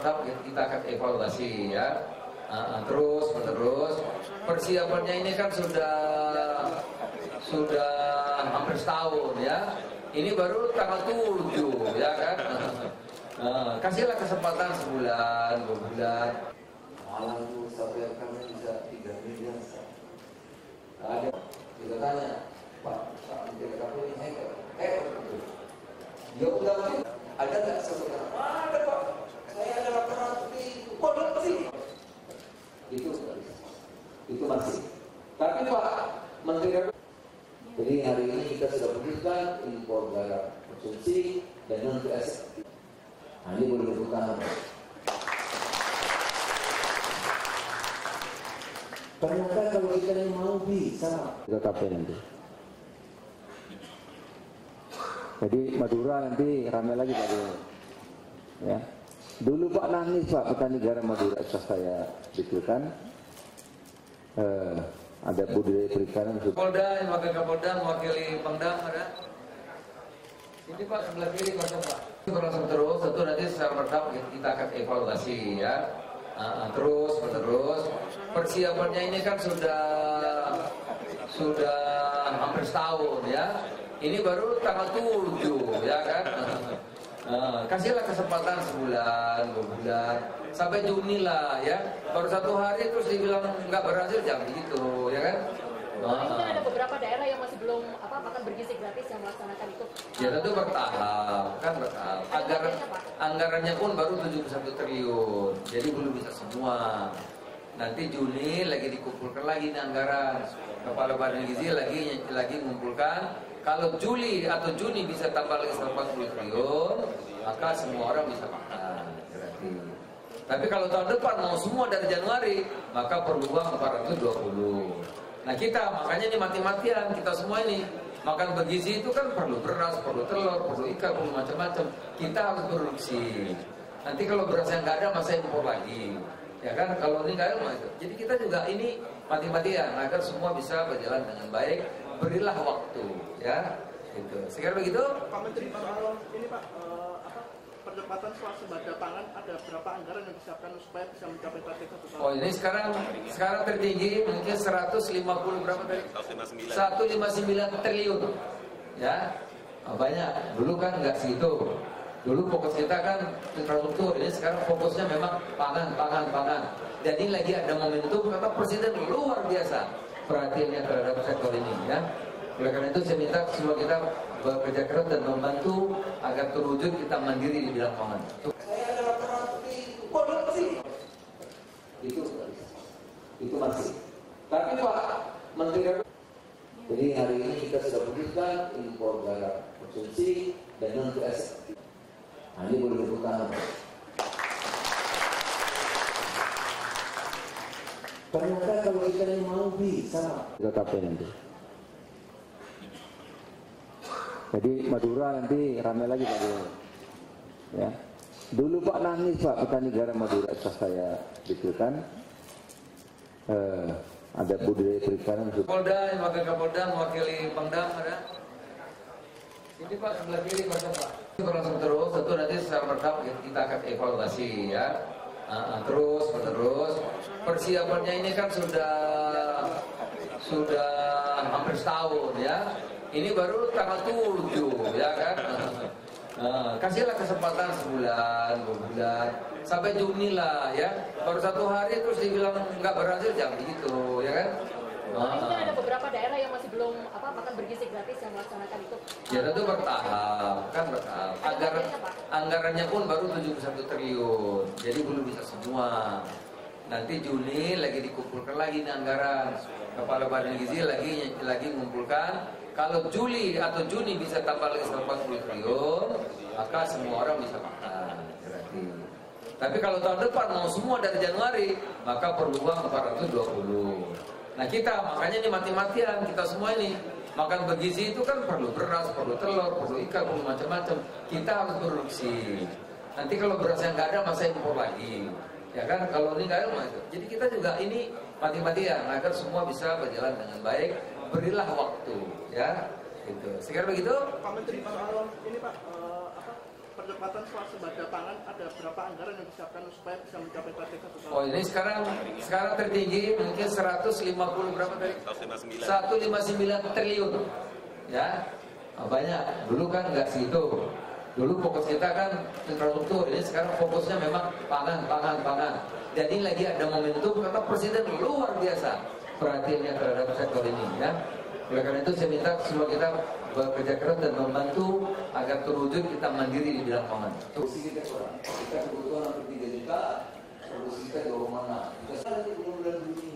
bertahap kita akan evaluasi ya. Terus menerus persiapannya ini kan sudah hampir setahun ya. Ini baru tanggal 7 ya kan. Kasihlah kesempatan sebulan, 2 bulan. Malam itu sampai kami bisa 3 miliar. Ada kita tanya, Pak, saat di TKP ini ya udah ada nggak sesuatu? Ada Pak, saya ada laporan di itu masih. Tapi Pak Menteri, jadi hari ini kita sudah putuskan impor garam konsumsi dan non PSF. Nah, ini boleh dibuka. Ternyata kalau kita yang mau bisa. Kita tapai nanti. Jadi Madura nanti ramai lagi Pak. Ya. Dulu Pak nangis Pak, petani garam Madura saya kan. Ada budidaya perikanan. Kapolda, wakil Kapolda, mewakili Pangdam ada. Ini Pak sebelah kiri masa Pak. Berlangsung terus, tentu nanti secara bertahap kita akan evaluasi ya. Terus menerus persiapannya ini kan sudah hampir setahun ya. Ini baru tanggal 7 ya kan. Kasihlah kesempatan sebulan, 2 bulan sampai Juni lah ya. Baru 1 hari terus dibilang nggak berhasil, jangan gitu ya kan. Ini kan ada beberapa daerah yang masih belum makan bergizi gratis yang melaksanakan itu. Ya tentu bertahap, kan bertahap. Anggarannya pun baru 71 triliun, jadi belum bisa semua. Nanti Juni lagi dikumpulkan lagi nih anggaran. Kepala Badan Gizi lagi mengumpulkan. Kalau Juli atau Juni bisa tambah lagi 140 triliun, maka semua orang bisa makan gratis. Tapi kalau tahun depan mau semua dari Januari, maka perlu uang 420. Nah kita makanya ini mati-matian kita semua ini makan bergizi itu kan perlu beras, perlu telur, perlu ikan, perlu macam-macam. Kita harus produksi. Nanti kalau berasnya nggak ada, masa impor lagi. Ya kan, kalau ini nggak ada, itu. Jadi kita juga ini mati-matian agar semua bisa berjalan dengan baik. Berilah waktu, ya. Gitu. Sekarang begitu. Pak Menteri, soal ini Pak, perdebatan soal sembada pangan, ada berapa anggaran yang disiapkan supaya bisa mencapai target 1 tahun? Oh ini sekarang tertinggi mungkin 150 berapa tadi? 159 triliun, ya. Banyak. Dulu kan nggak segitu. Dulu fokus kita kan infrastruktur, ini sekarang fokusnya memang pangan. Jadi lagi ada momentum karena Presiden luar biasa perhatiannya terhadap sektor ini ya. Oleh karena itu saya minta semua kita bekerja keras dan membantu agar terwujud kita mandiri di bidang pangan. Saya ada laporan di itu masih. Tapi Pak Menteri, jadi hari ini kita sudah putuskan impor garam konsumsi dan non PSF. Nah, ini boleh dibuka. Ternyata kalau kita yang mau bisa. Kita tapai nanti. Jadi Madura nanti ramai lagi Pak. Ya. Dulu Pak nangis Pak, petani garam Madura saya kan. Ada budidaya perikanan. Kapolda, wakil Kapolda, mewakili Pangdam ada. Ini Pak sebelah kiri masa Pak. Berlangsung terus, tentu nanti secara bertahap kita akan evaluasi ya. Terus menerus persiapannya ini kan sudah hampir setahun ya. Ini baru tanggal 7 ya kan. Kasihlah kesempatan sebulan, 2 bulan sampai Juni lah ya. Baru 1 hari terus dibilang nggak berhasil, jangan gitu ya kan. Ini kan ada beberapa daerah yang masih belum makan bergizi gratis yang melaksanakan itu. Ya tentu bertahap, kan bertahap. Anggarannya pun baru 71 triliun, jadi belum bisa semua. Nanti Juni lagi dikumpulkan lagi nih anggaran. Kepala Badan Gizi lagi mengumpulkan. Kalau Juli atau Juni bisa tambah lagi 140 triliun, maka semua orang bisa makan gratis. Tapi kalau tahun depan mau semua dari Januari, maka perlu uang 420. Nah kita makanya ini mati-matian kita semua ini makan bergizi itu kan perlu beras, perlu telur, perlu ikan, perlu macam-macam. Kita harus produksi. Nanti kalau berasnya nggak ada, masa impor lagi. Ya kan, kalau ini nggak ada, jadi kita juga ini mati-matian agar semua bisa berjalan dengan baik. Berilah waktu, ya. Gitu. Sekarang begitu. Pak Menteri, soal ini Pak, percepatan swasembada pangan ada berapa anggaran yang disiapkan supaya bisa mencapai target 1 tahun? Oh ini sekarang tertinggi mungkin 150 berapa tadi? 159 triliun. Ya, banyak. Dulu kan nggak segitu. Dulu fokus kita kan infrastruktur. Ini sekarang fokusnya memang pangan. Jadi lagi ada momentum karena Presiden luar biasa perhatiannya terhadap sektor ini. Ya. Oleh karena itu saya minta semua kita bekerja keras dan membantu agar terwujud kita mandiri di bidang pangan. Produksi kita kurang. Kita kebutuhan hampir 3 juta. Produksi kita jauh mana? Kita sekarang di bulan Juni.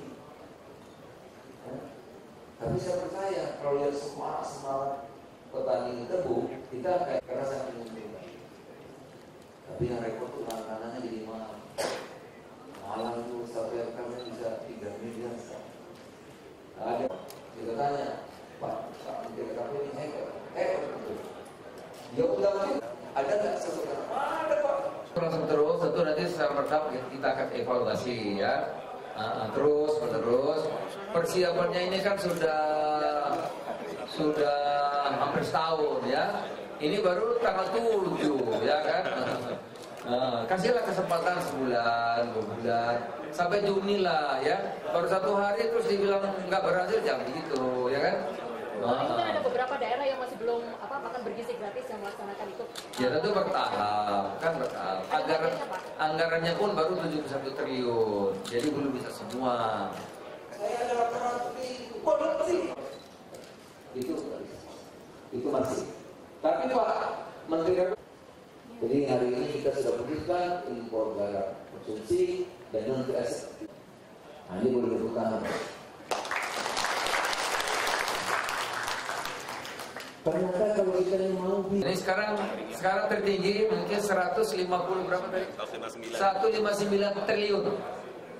Tapi saya percaya kalau lihat semangat petani tebu, kita kayak kerasa menguntungkan. Tapi yang repot tuh makanannya jadi mahal. Malang itu satu hektare bisa 3 miliar. Ada kita tanya, Pak Menteri KP ini hebat betul. Dia udah ada nggak sesuatu? Ada Pak. Langsung terus, tentu nanti secara bertahap kita akan evaluasi ya. Terus menerus. Persiapannya ini kan sudah hampir setahun ya. Ini baru tanggal 7 ya kan. Kasihlah kesempatan sebulan, 2 bulan, sampai Juni lah ya. Baru 1 hari terus dibilang nggak berhasil, jangan gitu ya kan. Itu kan ada beberapa daerah yang masih belum makan bergizi gratis yang melaksanakan itu. Ya tentu bertahap. Anggarannya pun baru 71 triliun. Jadi belum bisa semua. Saya ada laporan itu masih. Tapi Pak Menteri, jadi hari ini kita sudah putuskan impor garam konsumsi dan non TS. Nah, ini boleh dibuka. Ternyata kalau kita yang mau ini sekarang tertinggi mungkin 150 berapa tadi? 159 triliun.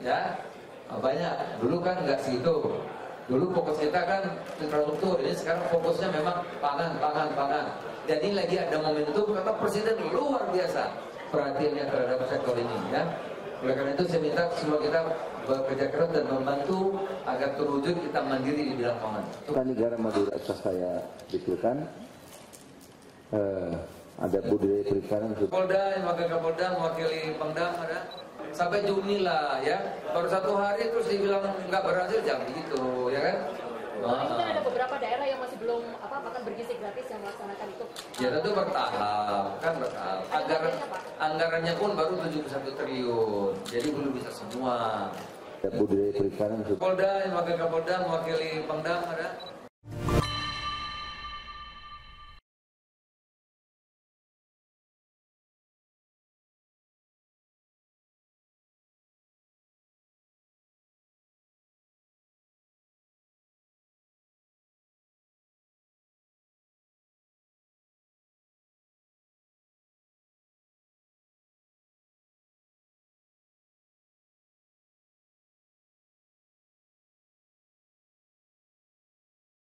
Ya. Banyak. Dulu kan nggak segitu. Dulu fokus kita kan infrastruktur. Ini sekarang fokusnya memang pangan. Jadi lagi ada momentum karena Presiden luar biasa perhatiannya terhadap sektor ini ya. Oleh karena itu saya minta semua kita bekerja keras dan membantu agar terwujud kita mandiri di bidang pangan. Negara Madura saya detailkan ada budaya perikanan. Kapolda, wakil Kapolda, mewakili Pangdam ada. Sampai Juni lah ya. Baru 1 hari terus dibilang nggak berhasil, jangan gitu ya kan. Itu kan ada beberapa daerah yang masih belum makan bergizi gratis yang melaksanakan itu. Ya tentu bertahap. Anggarannya pun baru 71 triliun. Jadi belum bisa semua. Budaya perikanan. Kapolda, wakil Kapolda, mewakili Pangdam ada.